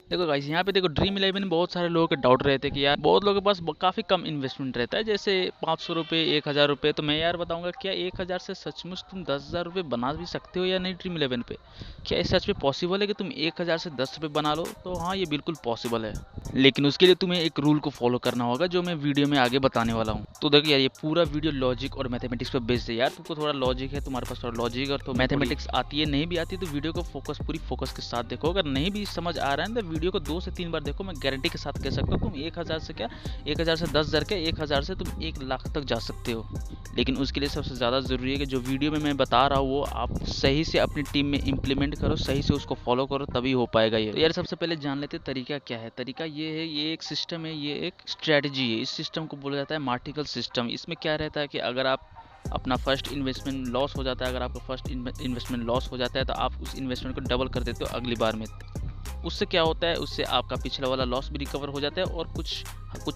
देखो गाइस, यहाँ पे देखो ड्रीम इलेवन में बहुत सारे लोगों के डाउट रहते हैं कि यार बहुत लोगों के पास काफ़ी कम इन्वेस्टमेंट रहता है, जैसे 500 रुपये, 1000 रुपये। तो मैं यार बताऊंगा, क्या 1000 से सचमुच तुम 10,000 रुपये बना भी सकते हो या नहीं ड्रीम इलेवन पे? क्या ये सच में पॉसिबल है कि तुम 1000 से 10 रुपये बना लो? तो हाँ, ये बिल्कुल पॉसिबल है, लेकिन उसके लिए तुम्हें एक रूल को फॉलो करना होगा जो मैं वीडियो में आगे बताने वाला हूँ। तो देखो यार, ये पूरा वीडियो लॉजिक और मैथमेटिक्स पर बेस्ड है यार। तुमको थोड़ा लॉजिक है, तुम्हारे पास थोड़ा लॉजिक और तो मैथमेटिक्स आती है, नहीं भी आती तो वीडियो को पूरी फोकस के साथ देखो। अगर नहीं भी समझ आ रहा है तो वीडियो को 2 से 3 बार देखो। मैं गारंटी के साथ कह सकता हूँ, तुम 1000 से क्या, 1000 से 10,000 के 1000 से तुम 1 लाख तक जा सकते हो। लेकिन उसके लिए सबसे ज़्यादा ज़रूरी है कि जो वीडियो में मैं बता रहा हूँ वो आप सही से अपनी टीम में इम्प्लीमेंट करो, सही से उसको फॉलो करो, तभी हो पाएगा ये। तो यार सबसे पहले जान लेते हैं तरीका क्या है। तरीका ये है, ये एक सिस्टम है, ये एक स्ट्रेटजी है। इस सिस्टम को बोला जाता है मार्टिकल सिस्टम। इसमें क्या रहता है कि अगर आप अपना फर्स्ट इन्वेस्टमेंट लॉस हो जाता है, अगर आपका फर्स्ट इन्वेस्टमेंट लॉस हो जाता है तो आप उस इन्वेस्टमेंट को डबल कर देते हो अगली बार में। उससे क्या होता है, उससे आपका पिछला वाला लॉस भी रिकवर हो जाता है और कुछ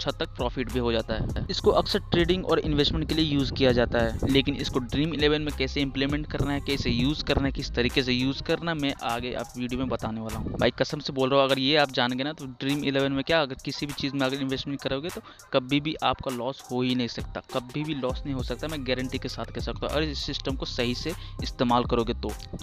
हद तक प्रॉफिट भी हो जाता है। इसको अक्सर ट्रेडिंग और इन्वेस्टमेंट के लिए यूज़ किया जाता है, लेकिन इसको ड्रीम इलेवन में कैसे इंप्लीमेंट करना है, कैसे यूज़ करना है, किस तरीके से यूज़ करना, मैं आगे आप वीडियो में बताने वाला हूँ। भाई कसम से बोल रहा हूँ, अगर ये आप जान गए ना तो ड्रीम इलेवन में क्या, अगर किसी भी चीज़ में अगर इन्वेस्टमेंट करोगे तो कभी भी आपका लॉस हो ही नहीं सकता, कभी भी लॉस नहीं हो सकता। मैं गारंटी के साथ कह सकता हूँ, और इस सिस्टम को सही से इस्तेमाल करोगे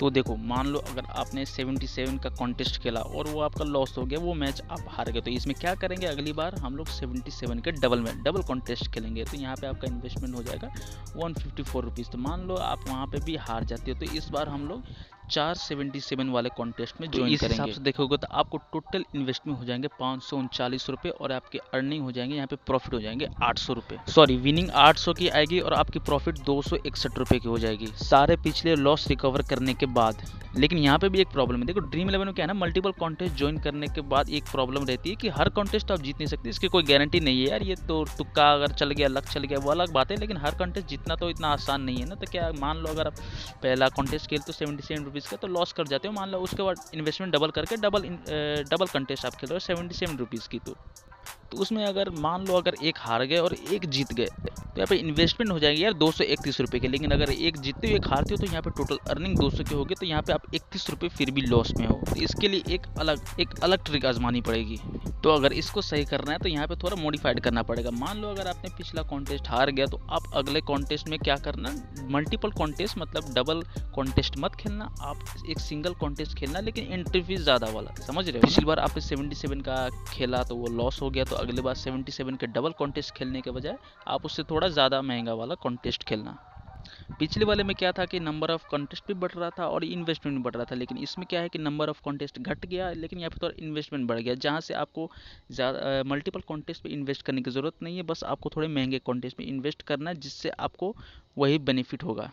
तो देखो, मान लो अगर आपने 77 का कॉन्टेस्ट खेला और वो आपका लॉस हो गया, वो मैच आप हार गए, तो इसमें क्या करेंगे, अगली बार हम लोग 77 के डबल कॉन्टेस्ट खेलेंगे। तो यहाँ पे आपका इन्वेस्टमेंट हो जाएगा 154 रुपीज़। तो मान लो आप वहाँ पे भी हार जाते हो, तो इस बार हम लोग 477 वाले कॉन्टेस्ट में ज्वाइन करेंगे। इस हिसाब से देखोगे तो आपको टोटल इन्वेस्टमेंट हो जाएंगे 539 रुपये, और आपके अर्निंग हो जाएंगे, यहाँ पे प्रॉफिट हो जाएंगे 800 रुपये। सॉरी, विनिंग 800 की आएगी और आपकी प्रॉफिट 261 रुपये की हो जाएगी, सारे पिछले लॉस रिकवर करने के बाद। लेकिन यहाँ पे भी एक प्रॉब्लम है। देखो ड्रीम इलेवन में क्या है ना, मल्टीपल कॉन्टेस्ट ज्वाइन करने के बाद एक प्रॉब्लम रहती है कि हर कॉन्टेस्ट आप जीत नहीं सकते, इसकी कोई गारंटी नहीं है यार। ये तो तुक्का अगर चल गया, लक चल गया, वो अलग बात है, लेकिन हर कॉन्टेस्ट जीतना तो इतना आसान नहीं है ना। तो क्या, मान लो अगर आप पहला कॉन्टेस्ट खेलते हो 77 रुपीज़ का, तो लॉस कर जाते हो, मान लो उसके बाद इन्वेस्टमेंट डबल करके डबल कॉन्टेस्ट आप खेल रहे हो 77 रुपीज़ की। तो उसमें अगर मान लो अगर एक हार गए और एक जीत गए, तो यहाँ पे इन्वेस्टमेंट हो जाएगी यार 231 रुपये के। लेकिन अगर एक जीतते हो एक हारते हो, तो यहाँ पे टोटल अर्निंग 200 की होगी, तो यहाँ पे आप 31 रुपये फिर भी लॉस में हो। तो इसके लिए एक अलग ट्रिक आजमानी पड़ेगी। तो अगर इसको सही करना है तो यहाँ पे थोड़ा मॉडिफाइड करना पड़ेगा। मान लो अगर आपने पिछला कॉन्टेस्ट हार गया, तो आप अगले कॉन्टेस्ट में क्या करना, मल्टीपल कॉन्टेस्ट मतलब डबल कॉन्टेस्ट मत खेलना, आप एक सिंगल कॉन्टेस्ट खेलना, लेकिन एंट्री फीस ज़्यादा वाला, समझ रहे हो। पिछली बार आपने 77 का खेला तो वो लॉस हो गया, तो अगले बार 77 के डबल कॉन्टेस्ट खेलने के बजाय आप उससे थोड़ा ज़्यादा महंगा वाला कॉन्टेस्ट खेलना। पिछले वाले में क्या था कि नंबर ऑफ कॉन्टेस्ट भी बढ़ रहा था और इन्वेस्टमेंट भी बढ़ रहा था, लेकिन इसमें क्या है कि नंबर ऑफ कॉन्टेस्ट घट गया, लेकिन यहाँ पे थोड़ा इन्वेस्टमेंट बढ़ गया, जहाँ से आपको ज़्यादा मल्टीपल कॉन्टेस्ट पे इन्वेस्ट करने की ज़रूरत नहीं है, बस आपको थोड़े महंगे कॉन्टेस्ट में इन्वेस्ट करना है, जिससे आपको वही बेनिफिट होगा।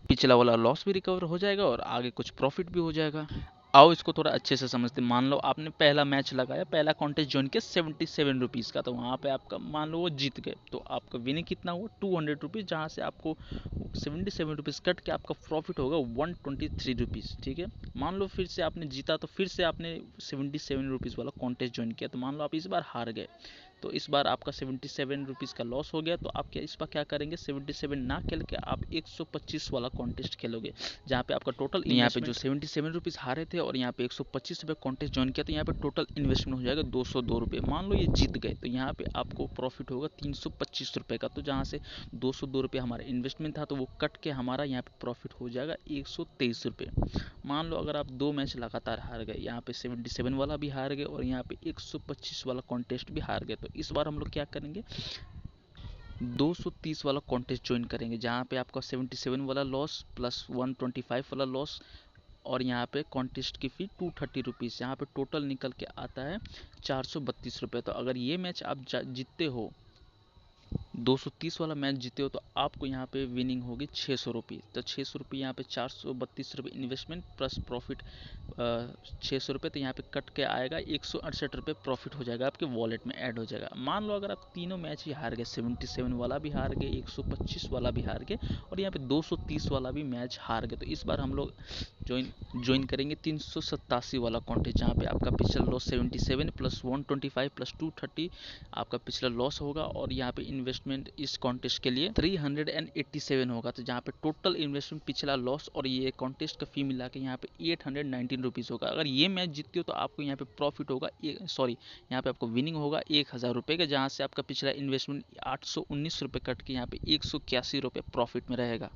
पिछला वाला लॉस भी रिकवर हो जाएगा और आगे कुछ प्रॉफिट भी हो जाएगा। आओ इसको थोड़ा अच्छे से समझते। मान लो आपने पहला मैच लगाया, पहला कॉन्टेस्ट ज्वाइन किया 77 रुपीज़ का, तो वहाँ पे आपका मान लो वो जीत गए, तो आपका विनिंग कितना हुआ 200 रुपीज़, जहाँ से आपको 77 रुपीज़ कट के आपका प्रॉफिट होगा 123 रुपीज़। ठीक है, मान लो फिर से आपने जीता, तो फिर से आपने 77 रुपीज़ वाला कॉन्टेस्ट ज्वाइन किया, तो मान लो आप इस बार हार गए, तो इस बार आपका 77 रुपीज़ का लॉस हो गया, तो आप क्या इस बार क्या करेंगे, 77 ना खेल के आप 125 वाला कॉन्टेस्ट खेलोगे, जहाँ पे आपका टोटल, यहाँ पे जो 77 रुपीज़ हारे थे और यहाँ पे 125 रुपये कॉन्टेस्ट ज्वाइन किया, तो यहाँ पे टोटल इन्वेस्टमेंट हो जाएगा 202 रुपये। मान लो ये जीत गए, तो यहाँ पे आपको प्रॉफिट होगा 325 रुपये का, तो जहाँ से 202 रुपये हमारा इन्वेस्टमेंट था, तो वो कट के हमारा यहाँ पे प्रॉफिट हो जाएगा 123 रुपये। मान लो अगर आप 2 मैच लगातार हार गए, यहाँ पे 77 वाला भी हार गए और यहाँ पे 125 वाला कॉन्टेस्ट भी हार गए, तो इस बार हम लोग क्या करेंगे, 230 वाला कॉन्टेस्ट ज्वाइन करेंगे, जहाँ पे आपका 77 वाला लॉस प्लस 125 वाला लॉस, और यहाँ पे कॉन्टेस्ट की फ़ी 230 रुपीज़, यहाँ पे टोटल निकल के आता है 432 रुपये। तो अगर ये मैच आप जीतते हो, 230 वाला मैच जीते हो, तो आपको यहाँ पे विनिंग होगी 600 रुपये। तो 600 रुपये यहाँ पे 432 रुपये इन्वेस्टमेंट प्लस प्रॉफिट 600 रुपये, तो यहाँ पे कट के आएगा 168 रुपये प्रॉफिट हो जाएगा, आपके वॉलेट में ऐड हो जाएगा। मान लो अगर आप तीनों मैच ही हार गए, 77 वाला भी हार गए, 125 वाला भी हार गए और यहाँ पे 230 वाला भी मैच हार गए, तो इस बार हम लोग ज्वाइन करेंगे 387 वाला कॉन्टेस्ट, जहाँ पे आपका पिछला लॉस 77 प्लस 125 प्लस 230 आपका पिछला लॉस होगा, और यहाँ पे इन्वेस्टमेंट इस कॉन्टेस्ट के लिए 387 होगा। तो जहाँ पे टोटल इन्वेस्टमेंट, पिछला लॉस और ये कॉन्टेस्ट का फी मिला के यहाँ पे 819 रुपीज़ होगा। अगर ये मैच जीतते हो तो आपको यहाँ पे प्रॉफिट होगा, सॉरी यहाँ पे आपको विनिंग होगा 1000 रुपये का, जहाँ से आपका पिछला इन्वेस्टमेंट 819 रुपये कट के यहाँ पे 181 रुपये प्रॉफिट में रहेगा।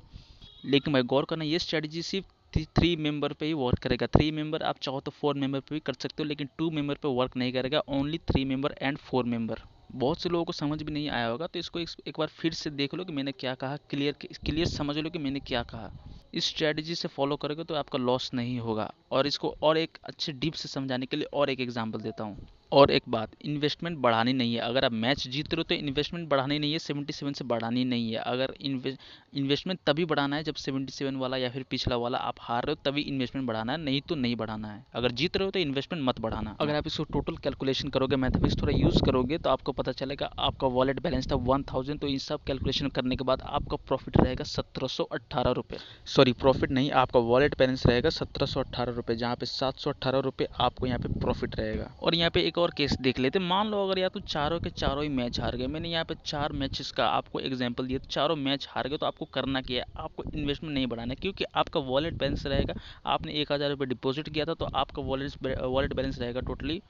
लेकिन मैं गौर करना, ये स्ट्रेटजी सिर्फ 3 मेंबर पे ही वर्क करेगा। 3 मेंबर, आप चाहो तो 4 मेंबर पे भी कर सकते हो, लेकिन 2 मेंबर पे वर्क नहीं करेगा, ओनली 3 मेंबर एंड 4 मेंबर। बहुत से लोगों को समझ भी नहीं आया होगा, तो इसको एक बार फिर से देख लो कि मैंने क्या कहा, क्लियर समझ लो कि मैंने क्या कहा। इस स्ट्रेटजी से फॉलो करोगे तो आपका लॉस नहीं होगा। और इसको और एक अच्छे डीप से समझाने के लिए और एक एग्जांपल देता हूँ। और एक बात, इन्वेस्टमेंट बढ़ानी नहीं है। अगर आप मैच जीत रहे हो तो इन्वेस्टमेंट बढ़ानी नहीं है, 77 से बढ़ानी नहीं है। अगर इन्वेस्टमेंट तभी बढ़ाना है जब 77 वाला या फिर पिछला वाला आप हार रहे हो, तभी इन्वेस्टमेंट बढ़ाना है, नहीं तो नहीं बढ़ाना है। अगर जीत रहे हो तो इन्वेस्टमेंट मत बढ़ाना। अगर आप इसको टोटल कैलकुलेशन करोगे, मैथमेटिक्स थोड़ा यूज़ करोगे, तो आपको पता चलेगा आपका वॉलेट बैलेंस था 1000, तो इन सब कैलकुलेशन करने के बाद आपका प्रॉफिट रहेगा 1718 रुपये। सॉरी, प्रॉफिट नहीं, आपका वॉलेट बैलेंस रहेगा 1718 रुपये, जहाँ पे 718 रुपये आपको यहाँ पे प्रॉफिट रहेगा। और यहाँ पे एक और केस देख लेते, मान लो अगर या तो चारों के चारों ही मैच हार गए, मैंने यहाँ पे 4 मैचेस का आपको एग्जांपल दिया, तो चारों मैच हार गए, तो आपको करना क्या है, आपको इन्वेस्टमेंट नहीं बढ़ाना है, क्योंकि आपका वॉलेट बैलेंस रहेगा, आपने 1000 रुपये डिपॉजिट किया था, तो आपका वॉलेट बैलेंस रहेगा टोटली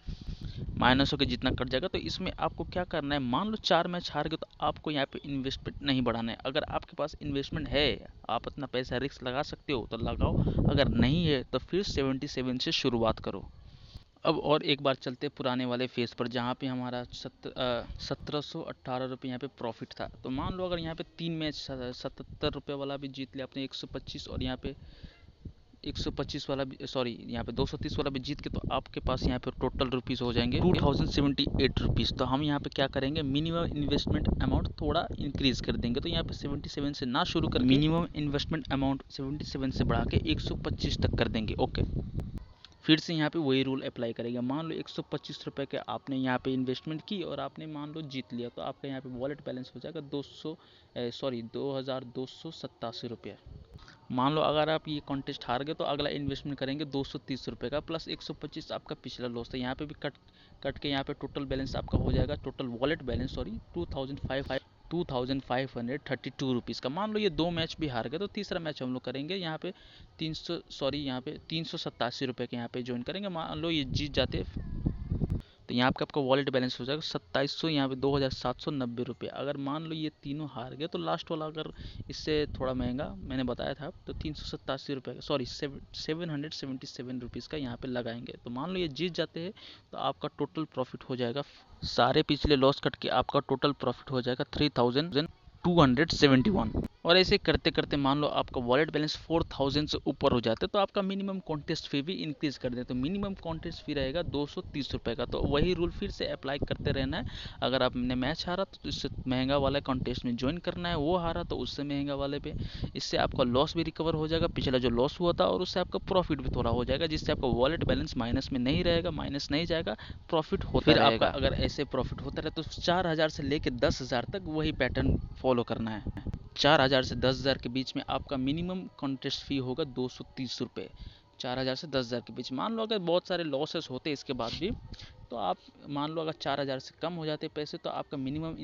माइनस होकर जितना कट जाएगा। तो इसमें आपको क्या करना है, मान लो 4 मैच हार गए, तो आपको यहाँ पे इन्वेस्टमेंट नहीं बढ़ाना है। अगर आपके पास इन्वेस्टमेंट है, आप अपना पैसा रिस्क लगा सकते हो तो लगाओ, अगर नहीं है तो फिर 77 से शुरुआत करो। अब और एक बार चलते पुराने वाले फेस पर, जहाँ पे हमारा 1718 रुपये यहाँ पे प्रॉफिट था। तो मान लो अगर यहाँ पे 3 मैच 77 रुपये वाला भी जीत लिया आपने 125, और यहाँ पे 125 वाला भी, सॉरी यहाँ पे 230 वाला भी जीत के, तो आपके पास यहाँ पे टोटल रुपीज़ हो जाएंगे 2078 रुपीज़। तो हम यहाँ पे क्या करेंगे, मिनिमम इन्वेस्टमेंट अमाउंट थोड़ा इंक्रीज़ कर देंगे। तो यहाँ पे 77 से ना शुरू कर, मिनिमम इन्वेस्टमेंट अमाउंट 77 से बढ़ा के 125 तक कर देंगे। ओके, फिर से यहाँ पे वही रूल अप्लाई करेगा। मान लो 125 रुपये के आपने यहाँ पे इन्वेस्टमेंट की और आपने मान लो जीत लिया, तो आपका यहाँ पे वॉलेट बैलेंस हो जाएगा 2287 रुपये। मान लो अगर आप ये कॉन्टेस्ट हार गए, तो अगला इन्वेस्टमेंट करेंगे 230 रुपये का, प्लस 125 आपका पिछला लॉस था। यहाँ पे भी कट के यहाँ पे टोटल बैलेंस आपका हो जाएगा, total wallet balance sorry 2532 rupees का। मान लो ये 2 मैच भी हार गए, तो तीसरा मैच हम लोग करेंगे यहाँ पे 387 रुपये के यहाँ पे ज्वाइन करेंगे। मान लो ये जीत जाते, तो यहाँ पे आपका वॉलेट बैलेंस हो जाएगा 2700, यहाँ पे 2790 रुपये। अगर मान लो ये तीनों हार गए, तो लास्ट वाला अगर इससे थोड़ा महंगा मैंने बताया था, तो 387 रुपये का, सॉरी 777 रुपीज़ का यहाँ पे लगाएंगे। तो मान लो ये जीत जाते हैं, तो आपका टोटल प्रॉफिट हो जाएगा, सारे पिछले लॉस कट के आपका टोटल प्रॉफिट हो जाएगा 3271। और ऐसे करते करते मान लो आपका वॉलेट बैलेंस 4000 से ऊपर हो जाता है, तो आपका मिनिमम कॉन्टेस्ट फी भी इंक्रीज कर दें। तो मिनिमम कॉन्टेस्ट फी रहेगा 230 रुपये का। तो वही रूल फिर से अप्लाई करते रहना है। अगर आपने मैच हारा तो इससे महंगा वाला कॉन्टेस्ट में ज्वाइन करना है, वो हारा तो उससे महंगा वाले पे। इससे आपका लॉस भी रिकवर हो जाएगा, पिछला जो लॉस हुआ था, और उससे आपका प्रॉफिट भी थोड़ा हो जाएगा, जिससे आपका वॉलेट बैलेंस माइनस में नहीं रहेगा, माइनस नहीं जाएगा, प्रॉफिट होता रहेगा। अगर ऐसे प्रॉफिट होता रहे, तो 4000 से लेकर 10,000 तक वही पैटर्न फॉलो करना है। 4000 से 10,000 के बीच में आपका मिनिमम कॉन्टेस्ट फी होगा 230 रुपये। 4000 से 10,000 के बीच। मान लो अगर बहुत सारे लॉसेस होते इसके बाद भी, तो आप मान लो अगर 4000 से कम हो जाते पैसे, तो आपका मिनिमम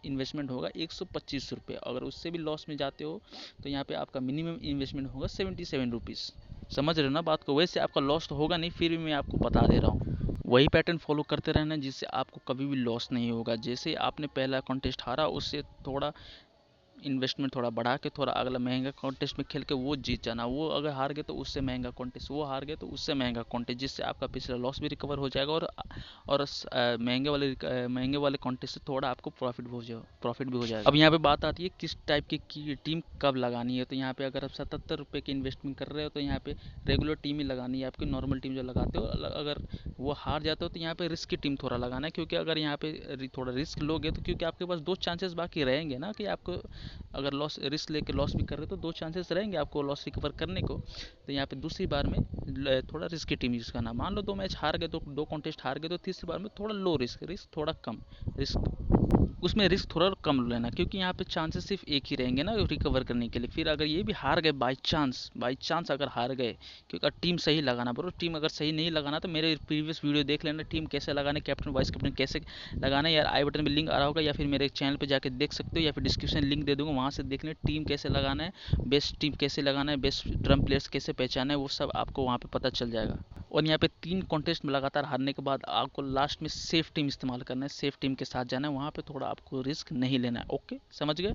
इन्वेस्टमेंट होगा 125 रुपये। अगर उससे भी लॉस में जाते हो, तो यहाँ पे आपका मिनिमम इन्वेस्टमेंट होगा 77 रुपीज़। समझ रहे हो ना बात को। वैसे आपका लॉस तो होगा नहीं, फिर भी मैं आपको बता दे रहा हूँ। वही पैटर्न फॉलो करते रहना, जिससे आपको कभी भी लॉस नहीं होगा। जैसे आपने पहला कॉन्टेस्ट हारा, उससे थोड़ा इन्वेस्टमेंट थोड़ा बढ़ा के, थोड़ा अगला महंगा कॉन्टेस्ट में खेल के वो जीत जाना। वो अगर हार गए तो उससे महंगा कॉन्टेस्ट, वो हार गए तो उससे महंगा कॉन्टेस्ट, जिससे आपका पिछला लॉस भी रिकवर हो जाएगा, और महंगे वाले कॉन्टेस्ट से थोड़ा आपको प्रॉफिट भी हो जाएगा। अब यहाँ पे बात आती है किस टाइप की टीम कब लगानी है। तो यहाँ पे अगर आप 77 रुपये की इन्वेस्टमेंट कर रहे हो, तो यहाँ पे रेगुलर टीम ही लगानी है आपकी, नॉर्मल टीम जो लगाते हो। अगर वो हार जाते हो, तो यहाँ पे रिस्क की टीम थोड़ा लगाना है, क्योंकि अगर यहाँ पे थोड़ा रिस्क लोगे, तो क्योंकि आपके पास 2 चांसेस बाकी रहेंगे ना, कि आपको अगर लॉस रिस्क लेके लॉस भी कर रहे हो तो 2 चांसेस रहेंगे आपको लॉस रिकवर करने को। तो यहाँ पे दूसरी बार में थोड़ा रिस्की टीम यूज़ करना। मान लो 2 मैच हार गए, 2 कॉन्टेस्ट हार गए, तो तीसरी बार में थोड़ा लो रिस्क थोड़ा कम रिस्क, उसमें रिस्क थोड़ा कम लेना, क्योंकि यहाँ पे चांसेस सिर्फ एक ही रहेंगे ना रिकवर करने के लिए। फिर अगर ये भी हार गए बाई चांस अगर हार गए, क्योंकि टीम सही लगाना ब्रो, टीम अगर सही नहीं लगाना तो मेरे प्रीवियस वीडियो देख लेना, टीम कैसे लगाना, कैप्टन वाइस कैप्टन कैसे लगाना है यार। आई बटन में लिंक आ रहा होगा या फिर मेरे चैनल पे जाके देख सकते हो, या फिर डिस्क्रिप्शन लिंक दे दूंगा, वहाँ से देख लें टीम कैसे लगाना है, बेस्ट टीम कैसे लगाना है, बेस्ट ड्रम प्लेयर्स कैसे पहचाना है, वो सब आपको वहाँ पे पता चल जाएगा। और यहाँ पे 3 कॉन्टेस्ट में लगातार हारने के बाद आपको लास्ट में सेफ टीम इस्तेमाल करना है, सेफ टीम के साथ जाना है, वहाँ पे थोड़ा आपको रिस्क नहीं लेना है। ओके, समझ गए?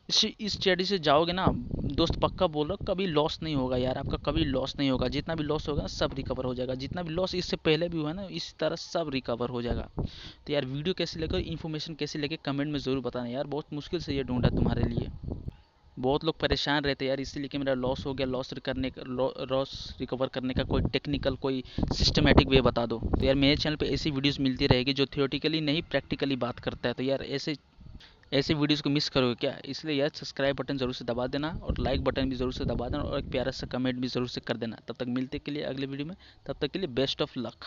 इस स्ट्रेटजी से जाओगे ना दोस्त, पक्का बोल रहा हूं, कभी लॉस नहीं होगा यार, आपका कभी लॉस नहीं होगा। जितना भी लॉस होगा ना सब रिकवर हो जाएगा, जितना भी लॉस इससे पहले भी हुआ है ना इस तरह सब रिकवर हो जाएगा। तो यार वीडियो कैसी लगे, इन्फॉर्मेशन कैसी लगे, कमेंट में ज़रूर बताना यार, बहुत मुश्किल से ये ढूंढा तुम्हारे लिए। बहुत लोग परेशान रहते हैं यार इसीलिए कि मेरा लॉस हो गया, लॉस रिकवर करने का कोई टेक्निकल कोई सिस्टमेटिक वे बता दो। तो यार मेरे चैनल पे ऐसी वीडियोस मिलती रहेगी जो थियोरेटिकली नहीं प्रैक्टिकली बात करता है। तो यार ऐसे ऐसे वीडियोस को मिस करोगे क्या? इसलिए यार सब्सक्राइब बटन ज़रूर से दबा देना, और लाइक बटन भी ज़रूर से दबा देना, और एक प्यारा सा कमेंट भी ज़रूर से कर देना। तब तक मिलते के लिए अगले वीडियो में, तब तक के लिए बेस्ट ऑफ लक।